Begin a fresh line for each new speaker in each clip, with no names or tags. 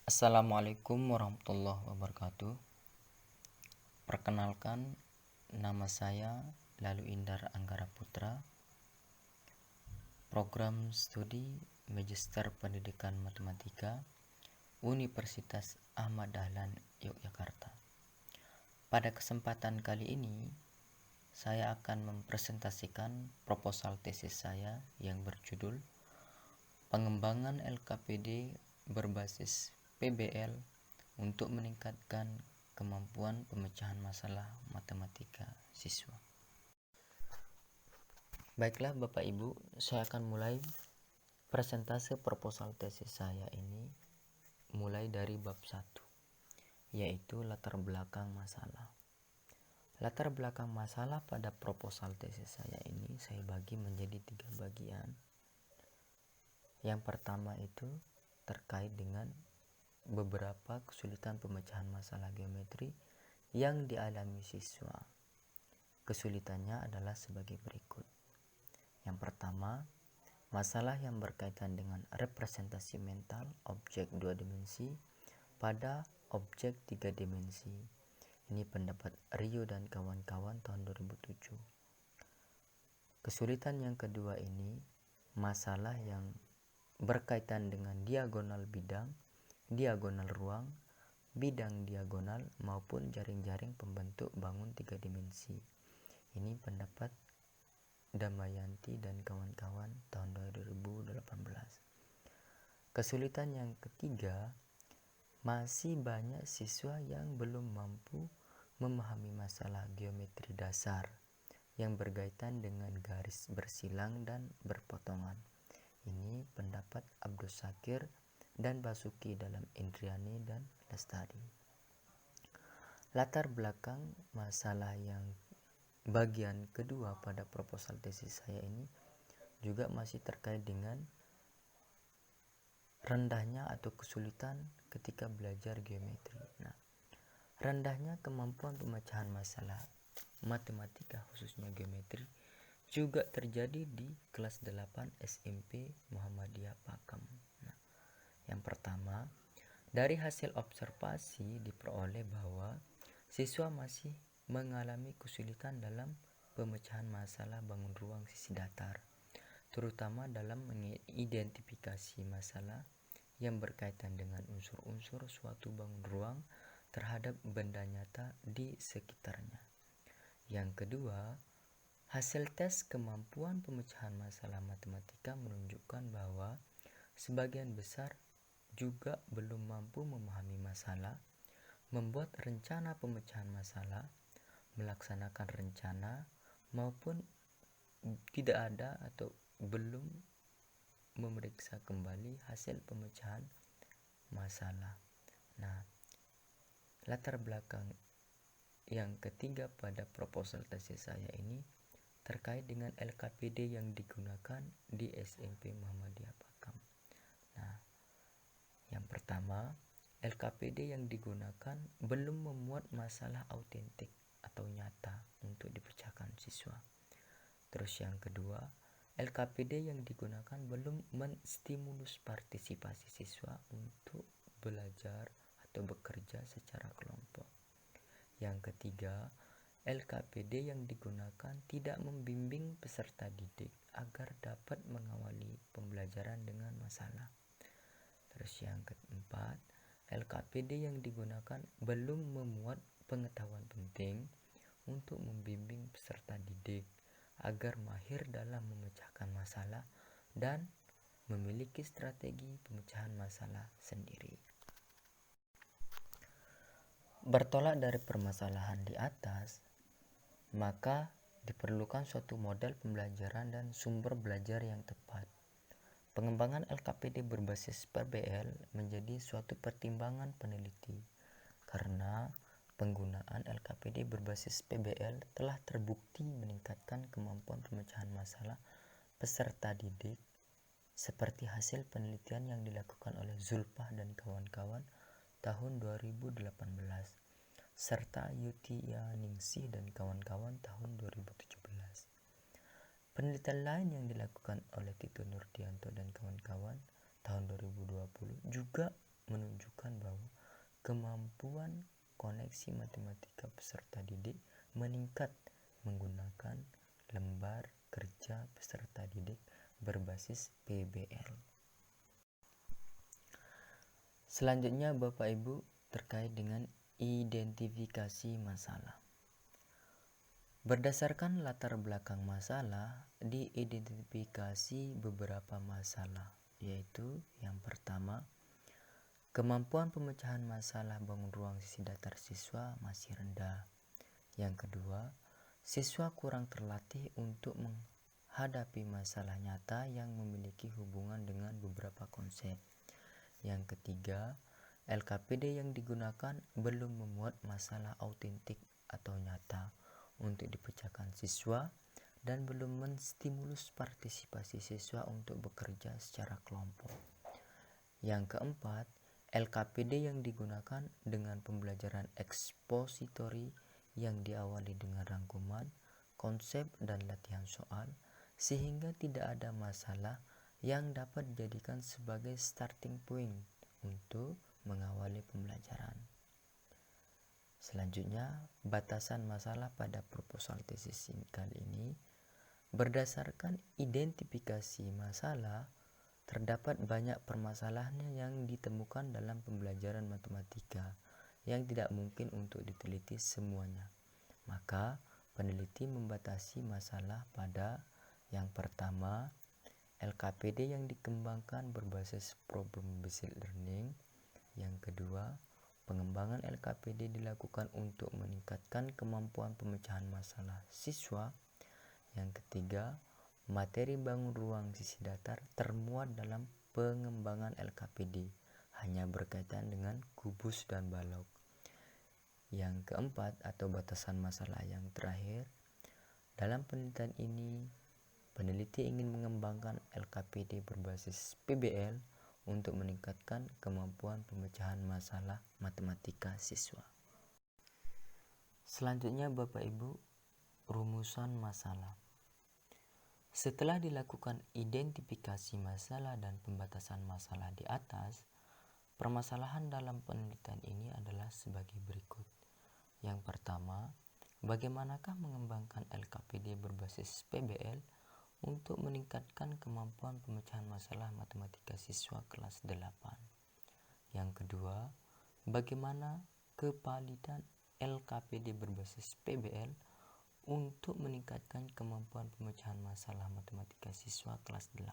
Assalamualaikum warahmatullahi wabarakatuh. Perkenalkan, nama saya Lalu Indar Anggara Putra, Program Studi Magister Pendidikan Matematika, Universitas Ahmad Dahlan, Yogyakarta. Pada kesempatan kali ini, saya akan mempresentasikan proposal tesis saya yang berjudul Pengembangan LKPD berbasis PBL untuk meningkatkan kemampuan pemecahan masalah matematika siswa. Baiklah Bapak Ibu, saya akan mulai presentase proposal tesis saya ini mulai dari bab 1, yaitu latar belakang masalah. Latar belakang masalah pada proposal tesis saya ini saya bagi menjadi 3 bagian. Yang pertama itu terkait dengan beberapa kesulitan pemecahan masalah geometri yang dialami siswa. Kesulitannya adalah sebagai berikut. Yang pertama, masalah yang berkaitan dengan representasi mental objek 2 dimensi pada objek 3 dimensi. Ini pendapat Rio dan kawan-kawan tahun 2007. Kesulitan yang kedua ini masalah yang berkaitan dengan diagonal bidang, diagonal ruang, bidang diagonal maupun jaring-jaring pembentuk bangun 3 dimensi. Ini pendapat Damayanti dan kawan-kawan tahun 2018. Kesulitan yang ketiga, masih banyak siswa yang belum mampu memahami masalah geometri dasar yang berkaitan dengan garis bersilang dan berpotongan. Ini pendapat Abdul Syakir dan Basuki dalam Indriani dan Lestari. Latar belakang masalah yang bagian kedua pada proposal tesis saya ini juga masih terkait dengan rendahnya atau kesulitan ketika belajar geometri. Nah, rendahnya kemampuan pemecahan masalah matematika khususnya geometri juga terjadi di kelas 8 SMP Muhammadiyah Pakam. Nah, yang pertama, dari hasil observasi diperoleh bahwa siswa masih mengalami kesulitan dalam pemecahan masalah bangun ruang sisi datar, terutama dalam mengidentifikasi masalah yang berkaitan dengan unsur-unsur suatu bangun ruang terhadap benda nyata di sekitarnya. Yang kedua, hasil tes kemampuan pemecahan masalah matematika menunjukkan bahwa sebagian besar juga belum mampu memahami masalah, membuat rencana pemecahan masalah, melaksanakan rencana, maupun tidak ada atau belum memeriksa kembali hasil pemecahan masalah. Nah, latar belakang yang ketiga pada proposal tesis saya ini terkait dengan LKPD yang digunakan di SMP Muhammadiyah Pakam. Nah, yang pertama, LKPD yang digunakan belum memuat masalah autentik atau nyata untuk dipecahkan siswa. Terus yang kedua, LKPD yang digunakan belum menstimulus partisipasi siswa untuk belajar atau bekerja secara kelompok. Yang ketiga, LKPD yang digunakan tidak membimbing peserta didik agar dapat mengawali pembelajaran dengan masalah. Terus yang keempat, LKPD yang digunakan belum memuat pengetahuan penting untuk membimbing peserta didik agar mahir dalam memecahkan masalah dan memiliki strategi pemecahan masalah sendiri. Bertolak dari permasalahan di atas, maka diperlukan suatu model pembelajaran dan sumber belajar yang tepat. Pengembangan LKPD berbasis PBL menjadi suatu pertimbangan peneliti karena penggunaan LKPD berbasis PBL telah terbukti meningkatkan kemampuan pemecahan masalah peserta didik seperti hasil penelitian yang dilakukan oleh Zulfah dan kawan-kawan tahun 2018 serta Yutia Ningsih dan kawan-kawan tahun 2017. Penelitian lain yang dilakukan oleh Tito Nurdianto dan kawan-kawan tahun 2020 juga menunjukkan koneksi matematika peserta didik meningkat menggunakan lembar kerja peserta didik berbasis PBL. Selanjutnya Bapak Ibu terkait dengan identifikasi masalah. Berdasarkan latar belakang masalah, diidentifikasi beberapa masalah, yaitu yang pertama, kemampuan pemecahan masalah bangun ruang sisi datar siswa masih rendah. Yang kedua, siswa kurang terlatih untuk menghadapi masalah nyata yang memiliki hubungan dengan beberapa konsep. Yang ketiga, LKPD yang digunakan belum memuat masalah autentik atau nyata untuk dipecahkan siswa dan belum menstimulus partisipasi siswa untuk bekerja secara kelompok. Yang keempat, LKPD yang digunakan dengan pembelajaran ekspositori yang diawali dengan rangkuman, konsep, dan latihan soal, sehingga tidak ada masalah yang dapat dijadikan sebagai starting point untuk mengawali pembelajaran. Selanjutnya, batasan masalah pada proposal tesis kali ini. Berdasarkan identifikasi masalah, terdapat banyak permasalahan yang ditemukan dalam pembelajaran matematika yang tidak mungkin untuk diteliti semuanya. Maka, peneliti membatasi masalah pada yang pertama, LKPD yang dikembangkan berbasis problem based learning. Yang kedua, pengembangan LKPD dilakukan untuk meningkatkan kemampuan pemecahan masalah siswa. Yang ketiga, materi bangun ruang sisi datar termuat dalam pengembangan LKPD, hanya berkaitan dengan kubus dan balok. Yang keempat, atau batasan masalah yang terakhir, dalam penelitian ini peneliti ingin mengembangkan LKPD berbasis PBL untuk meningkatkan kemampuan pemecahan masalah matematika siswa. Selanjutnya Bapak Ibu, rumusan masalah. Setelah dilakukan identifikasi masalah dan pembatasan masalah di atas, permasalahan dalam penelitian ini adalah sebagai berikut. Yang pertama, bagaimanakah mengembangkan LKPD berbasis PBL untuk meningkatkan kemampuan pemecahan masalah matematika siswa kelas 8. Yang kedua, bagaimana kevalidan LKPD berbasis PBL untuk meningkatkan kemampuan pemecahan masalah matematika siswa kelas 8.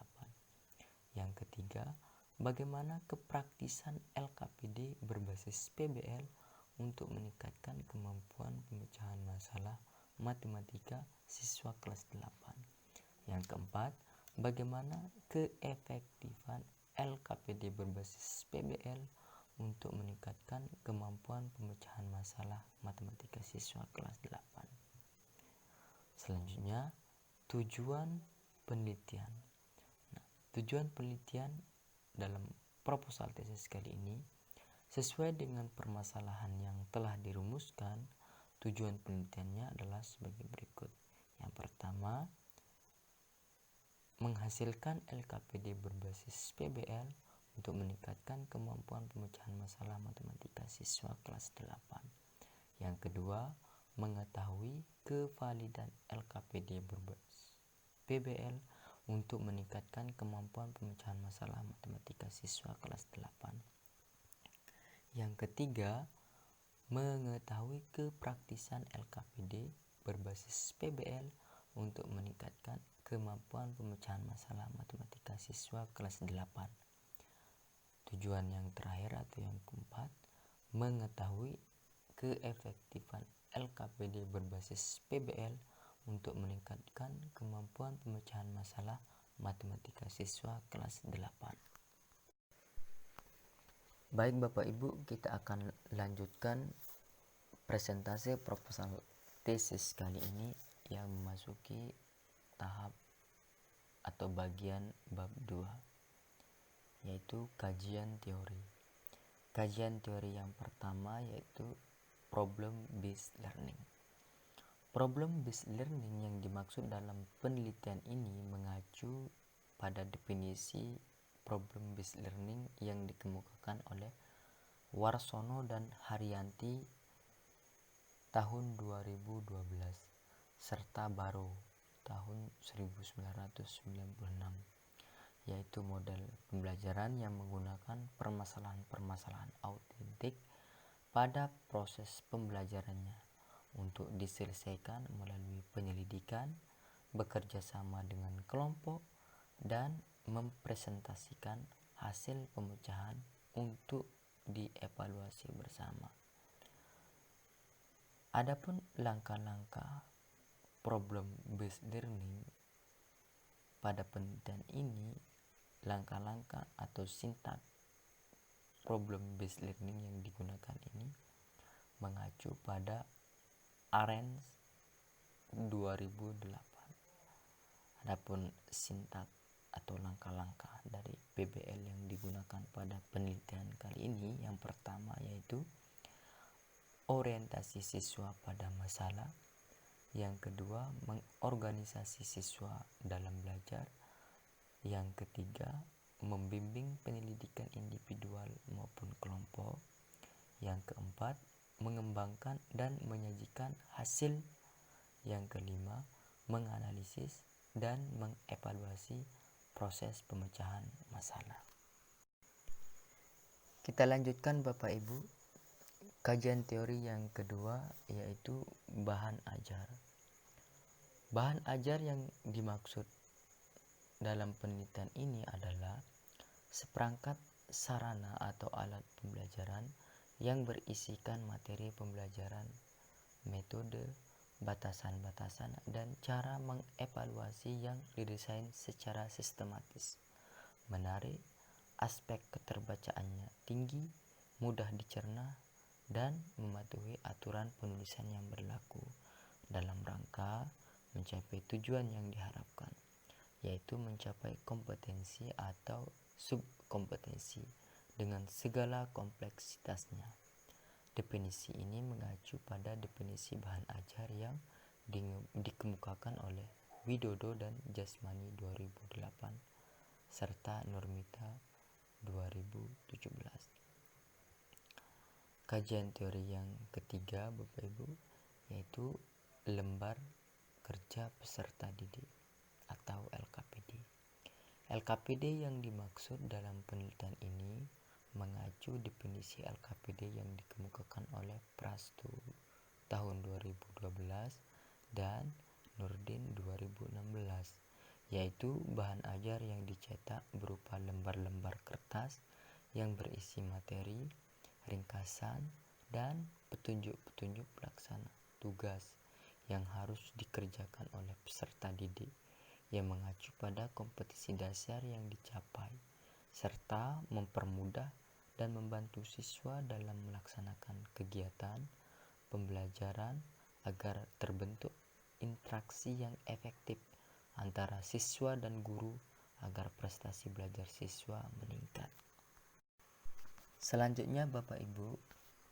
Yang ketiga, bagaimana kepraktisan LKPD berbasis PBL untuk meningkatkan kemampuan pemecahan masalah matematika siswa kelas 8. Yang keempat, bagaimana keefektifan LKPD berbasis PBL untuk meningkatkan kemampuan pemecahan masalah matematika siswa kelas 8. Selanjutnya, tujuan penelitian. Tujuan penelitian dalam proposal tesis kali ini sesuai dengan permasalahan yang telah dirumuskan. Tujuan penelitiannya adalah sebagai berikut. Yang pertama, menghasilkan LKPD berbasis PBL untuk meningkatkan kemampuan pemecahan masalah matematika siswa kelas 8. Yang kedua, mengetahui kevalidan LKPD berbasis PBL untuk meningkatkan kemampuan pemecahan masalah matematika siswa kelas 8. Yang ketiga, mengetahui kepraktisan LKPD berbasis PBL untuk meningkatkan kemampuan pemecahan masalah matematika siswa kelas 8. Tujuan yang terakhir atau yang keempat, mengetahui keefektifan LKPD berbasis PBL untuk meningkatkan kemampuan pemecahan masalah matematika siswa kelas 8. Baik Bapak Ibu, kita akan lanjutkan presentasi proposal tesis kali ini yang memasuki tahap atau bagian bab 2, yaitu kajian teori. Kajian teori yang pertama yaitu problem based learning. Problem based learning yang dimaksud dalam penelitian ini mengacu pada definisi problem based learning yang dikemukakan oleh Warsono dan Haryanti tahun 2012 serta baru tahun 1996, yaitu model pembelajaran yang menggunakan permasalahan-permasalahan autentik pada proses pembelajarannya untuk diselesaikan melalui penyelidikan, bekerja sama dengan kelompok, dan mempresentasikan hasil pemecahan untuk dievaluasi bersama. Adapun langkah-langkah problem based learning pada penelitian ini, langkah-langkah atau sintak problem based learning yang digunakan ini mengacu pada ARENS 2008. Adapun sintak atau langkah-langkah dari PBL yang digunakan pada penelitian kali ini, yang pertama yaitu orientasi siswa pada masalah, yang kedua mengorganisasi siswa dalam belajar, yang ketiga membimbing penyelidikan individual maupun kelompok, yang keempat mengembangkan dan menyajikan hasil, yang kelima menganalisis dan mengevaluasi proses pemecahan masalah. Kita lanjutkan Bapak Ibu, kajian teori yang kedua yaitu bahan ajar. Bahan ajar yang dimaksud dalam penelitian ini adalah seperangkat sarana atau alat pembelajaran yang berisikan materi pembelajaran, metode, batasan-batasan, dan cara mengevaluasi yang didesain secara sistematis, menarik, aspek keterbacaannya tinggi, mudah dicerna, dan mematuhi aturan penulisan yang berlaku dalam rangka mencapai tujuan yang diharapkan, yaitu mencapai kompetensi atau subkompetensi dengan segala kompleksitasnya. Definisi ini mengacu pada definisi bahan ajar yang dikemukakan oleh Widodo dan Jasmani 2008 serta Nurmita 2017. Kajian teori yang ketiga Bapak Ibu yaitu lembar kerja peserta didik atau LKPD. LKPD yang dimaksud dalam penelitian ini mengacu definisi LKPD yang dikemukakan oleh Prastu tahun 2012 dan Nurdin 2016, yaitu bahan ajar yang dicetak berupa lembar-lembar kertas yang berisi materi, ringkasan, dan petunjuk-petunjuk pelaksana tugas yang harus dikerjakan oleh peserta didik yang mengacu pada kompetisi dasar yang dicapai, serta mempermudah dan membantu siswa dalam melaksanakan kegiatan pembelajaran agar terbentuk interaksi yang efektif antara siswa dan guru agar prestasi belajar siswa meningkat. Selanjutnya Bapak Ibu,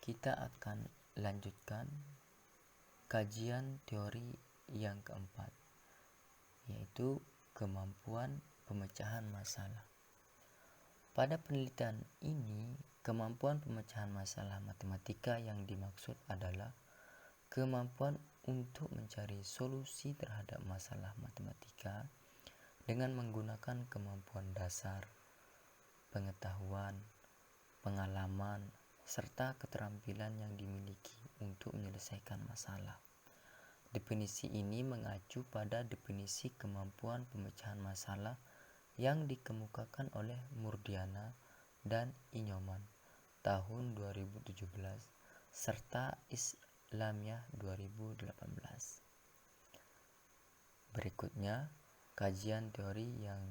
kita akan lanjutkan kajian teori yang keempat, yaitu kemampuan pemecahan masalah. Pada penelitian ini, kemampuan pemecahan masalah matematika yang dimaksud adalah kemampuan untuk mencari solusi terhadap masalah matematika dengan menggunakan kemampuan dasar, pengetahuan, pengalaman, serta keterampilan yang dimiliki untuk menyelesaikan masalah. Definisi ini mengacu pada definisi kemampuan pemecahan masalah yang dikemukakan oleh Murdiana dan Inyoman tahun 2017 serta Islamiyah 2018. Berikutnya, kajian teori yang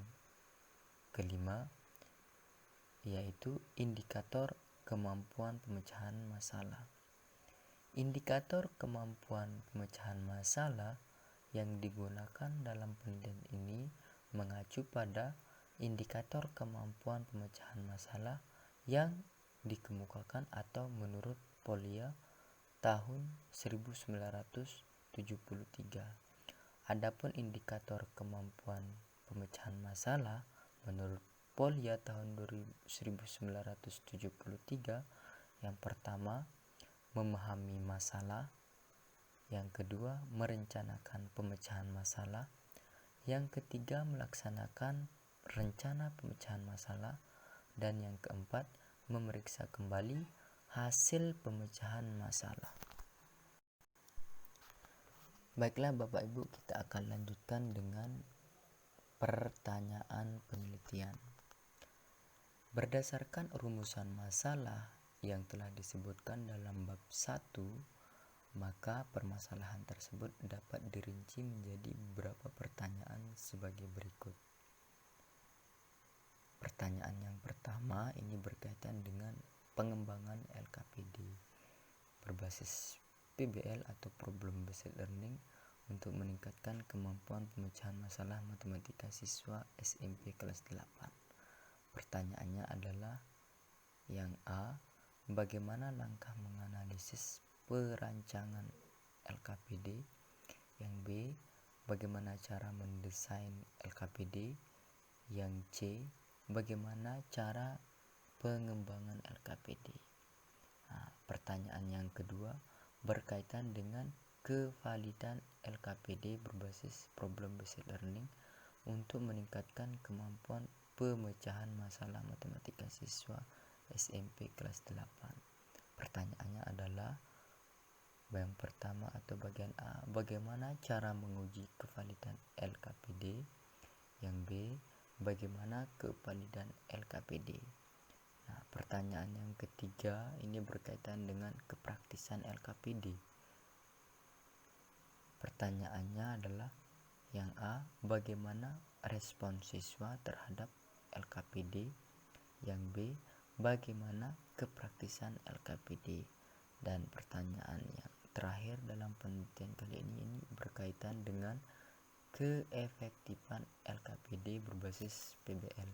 kelima yaitu indikator kemampuan pemecahan masalah. Indikator kemampuan pemecahan masalah yang digunakan dalam penelitian ini mengacu pada indikator kemampuan pemecahan masalah yang dikemukakan atau menurut Polya tahun 1973. Adapun indikator kemampuan pemecahan masalah menurut Polya tahun 1973, yang pertama memahami masalah, Yang kedua, merencanakan pemecahan masalah. Yang ketiga, melaksanakan rencana pemecahan masalah. Dan yang keempat, memeriksa kembali hasil pemecahan masalah. Baiklah Bapak Ibu, kita akan lanjutkan dengan pertanyaan penelitian. Berdasarkan rumusan masalah yang telah disebutkan dalam bab 1, maka permasalahan tersebut dapat dirinci menjadi beberapa pertanyaan sebagai berikut. Pertanyaan yang pertama ini berkaitan dengan pengembangan LKPD berbasis PBL atau Problem Based Learning untuk meningkatkan kemampuan pemecahan masalah matematika siswa SMP kelas 8. Pertanyaannya adalah yang A, bagaimana langkah menganalisis perancangan LKPD? Yang B, bagaimana cara mendesain LKPD? Yang C, bagaimana cara pengembangan LKPD? Pertanyaan yang kedua berkaitan dengan kevalidan LKPD berbasis Problem Based Learning untuk meningkatkan kemampuan pemecahan masalah matematika siswa SMP kelas 8. Pertanyaannya adalah yang pertama atau bagian A, bagaimana cara menguji kevalidan LKPD? Yang B, bagaimana kevalidan LKPD? Pertanyaan yang ketiga ini berkaitan dengan kepraktisan LKPD. Pertanyaannya adalah yang A, bagaimana respon siswa terhadap LKPD? Yang B, bagaimana kepraktisan LKPD? Dan pertanyaan yang terakhir dalam penelitian kali ini berkaitan dengan keefektifan LKPD berbasis PBL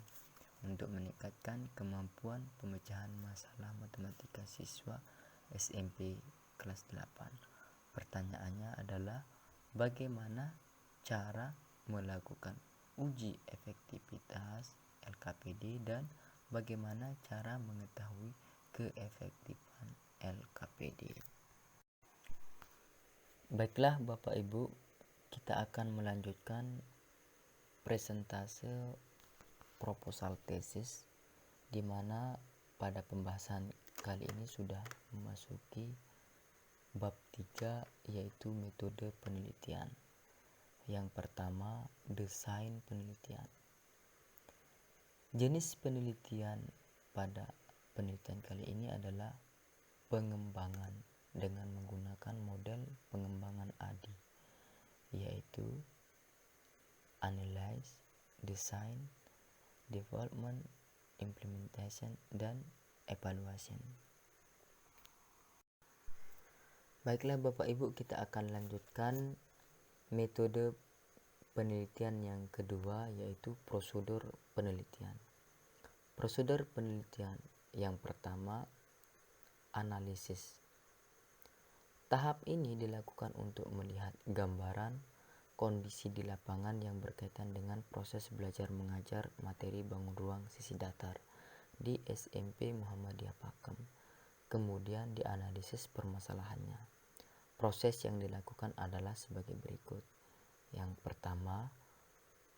untuk meningkatkan kemampuan pemecahan masalah matematika siswa SMP kelas 8. Pertanyaannya adalah bagaimana cara melakukan uji efektivitas LKPD dan bagaimana cara mengetahui keefektifan LKPD. Baiklah Bapak Ibu, kita akan melanjutkan presentase proposal tesis, di mana pada pembahasan kali ini sudah memasuki bab 3, yaitu metode penelitian. Yang pertama, desain penelitian. Jenis penelitian pada penelitian kali ini adalah pengembangan dengan menggunakan model pengembangan ADI, yaitu Analyze, Design, Development, Implementation, dan Evaluation. Baiklah Bapak Ibu, kita akan lanjutkan metode penelitian yang kedua, yaitu prosedur penelitian. Prosedur penelitian yang pertama, analisis. Tahap ini dilakukan untuk melihat gambaran kondisi di lapangan yang berkaitan dengan proses belajar mengajar materi bangun ruang sisi datar di SMP Muhammadiyah Pakem. Kemudian dianalisis permasalahannya. Proses yang dilakukan adalah sebagai berikut. Yang pertama,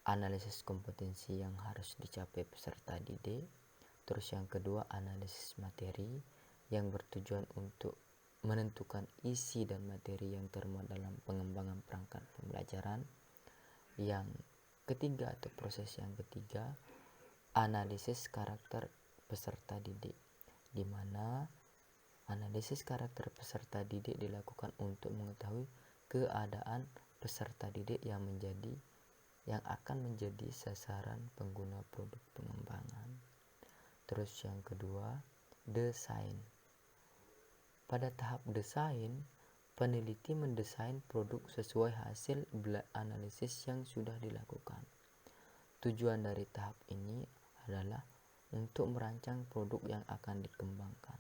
analisis kompetensi yang harus dicapai peserta didik. Terus yang kedua, analisis materi yang bertujuan untuk menentukan isi dan materi yang termuat dalam pengembangan perangkat pembelajaran. Yang ketiga atau proses yang ketiga, analisis karakter peserta didik, di mana analisis karakter peserta didik dilakukan untuk mengetahui keadaan peserta didik yang akan menjadi sasaran pengguna produk pengembangan. Terus yang kedua, desain. Pada tahap desain, peneliti mendesain produk sesuai hasil analisis yang sudah dilakukan. Tujuan dari tahap ini adalah untuk merancang produk yang akan dikembangkan.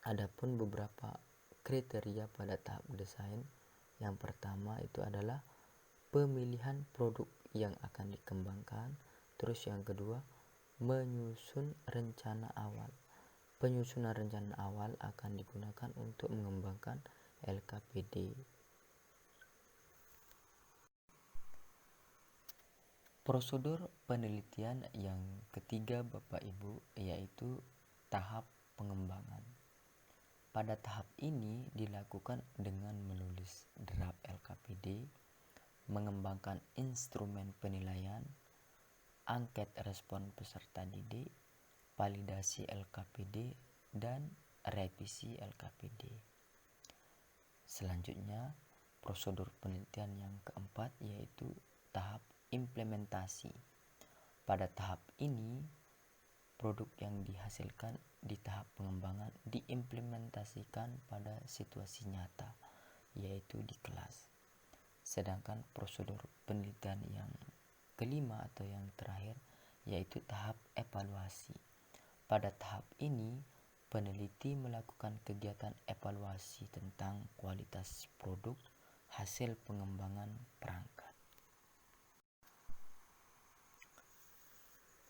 Adapun beberapa kriteria pada tahap desain. Yang pertama itu adalah pemilihan produk yang akan dikembangkan. Terus yang kedua, menyusun rencana awal. Penyusunan rencana awal akan digunakan untuk mengembangkan LKPD. Prosedur penelitian yang ketiga Bapak Ibu yaitu tahap pengembangan. Pada tahap ini dilakukan dengan menulis draft LKPD, mengembangkan instrumen penilaian, angket respon peserta didik, validasi LKPD, dan revisi LKPD. Selanjutnya, prosedur penelitian yang keempat yaitu tahap implementasi. Pada tahap ini, produk yang dihasilkan di tahap pengembangan diimplementasikan pada situasi nyata, yaitu di kelas. Sedangkan prosedur penelitian yang kelima atau yang terakhir yaitu tahap evaluasi. Pada tahap ini, peneliti melakukan kegiatan evaluasi tentang kualitas produk hasil pengembangan perangkat.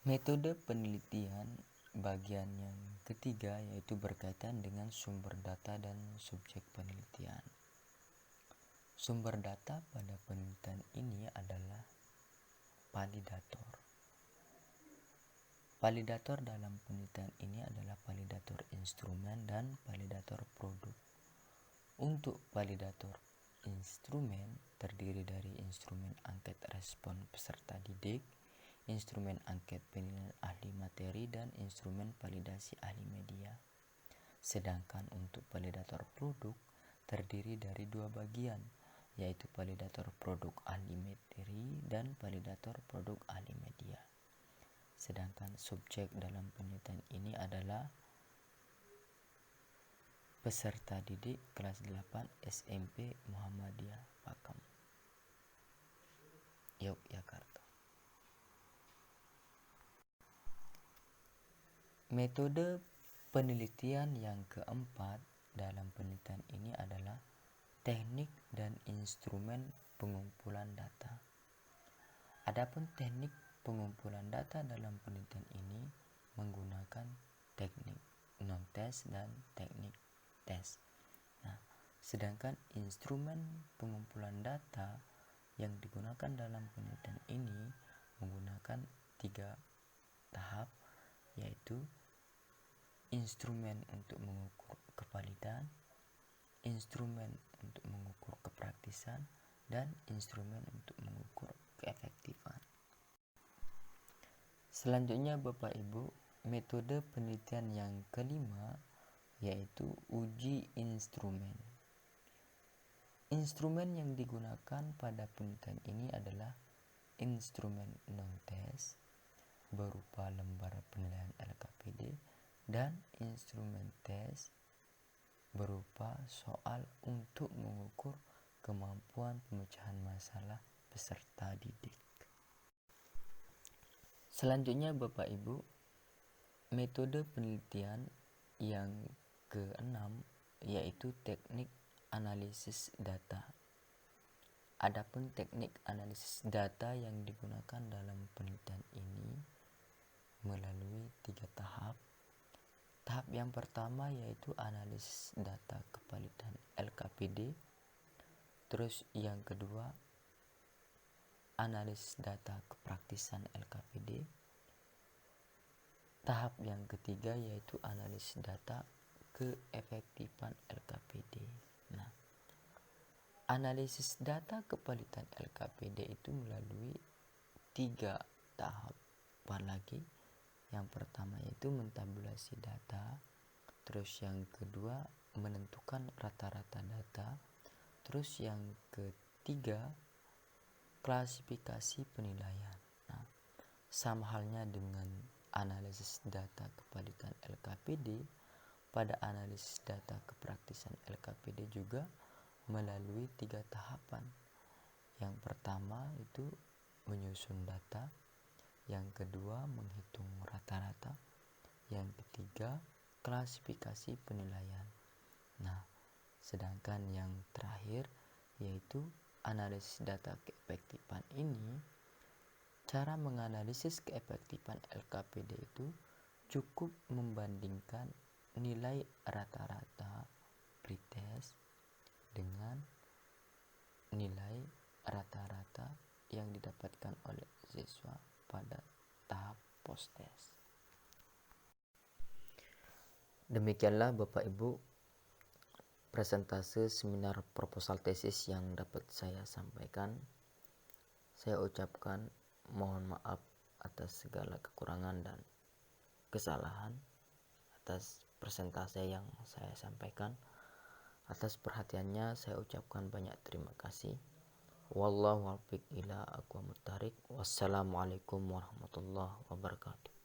Metode penelitian bagian yang ketiga yaitu berkaitan dengan sumber data dan subjek penelitian. Sumber data pada penelitian ini adalah validator. Validator dalam penelitian ini adalah validator instrumen dan validator produk. Untuk validator instrumen terdiri dari instrumen angket respon peserta didik, instrumen angket penilaian ahli materi, dan instrumen validasi ahli media. Sedangkan untuk validator produk terdiri dari dua bagian, yaitu validator produk ahli materi dan validator produk ahli media. Sedangkan subjek dalam penelitian ini adalah peserta didik kelas 8 SMP Muhammadiyah Pakam, Yogyakarta. Metode penelitian yang keempat dalam penelitian ini adalah teknik dan instrumen pengumpulan data. Adapun teknik pengumpulan data dalam penelitian ini menggunakan teknik non-tes dan teknik tes. Nah, sedangkan instrumen pengumpulan data yang digunakan dalam penelitian ini menggunakan 3 tahap, yaitu instrumen untuk mengukur kevalidan, instrumen untuk mengukur kepraktisan, dan instrumen untuk mengukur keefektifan. Selanjutnya Bapak Ibu, metode penelitian yang kelima yaitu uji instrumen. Instrumen yang digunakan pada penelitian ini adalah instrumen non-tes berupa lembar penilaian LKPD dan instrumen tes berupa soal untuk mengukur kemampuan pemecahan masalah peserta didik. Selanjutnya Bapak Ibu, metode penelitian yang keenam yaitu teknik analisis data. Adapun teknik analisis data yang digunakan dalam penelitian ini melalui 3 tahap. Tahap yang pertama yaitu analisis data kevalidan LKPD. Terus yang kedua analisis data kepraktisan LKPD. Tahap yang ketiga yaitu analisis data keefektifan LKPD. Nah, analisis data kevalidan LKPD itu melalui 3 tahapan lagi. Yang pertama yaitu mentabulasi data, terus yang kedua menentukan rata-rata data, terus yang ketiga klasifikasi penilaian. Nah, sama halnya dengan analisis data kevalidan LKPD, pada analisis data kepraktisan LKPD juga melalui 3 tahapan. Yang pertama itu menyusun data, yang kedua menghitung rata-rata, yang ketiga klasifikasi penilaian. Nah, sedangkan yang terakhir yaitu analisis data keefektifan ini, cara menganalisis keefektifan LKPD itu cukup membandingkan nilai rata-rata pretest dengan nilai rata-rata yang didapatkan oleh siswa pada tahap post-test. Demikianlah Bapak Ibu presentase seminar proposal tesis yang dapat saya sampaikan. Saya ucapkan mohon maaf atas segala kekurangan dan kesalahan atas presentase yang saya sampaikan. Atas perhatiannya saya ucapkan banyak terima kasih. Wallahu a'lam bishawab. Wassalamualaikum warahmatullahi wabarakatuh.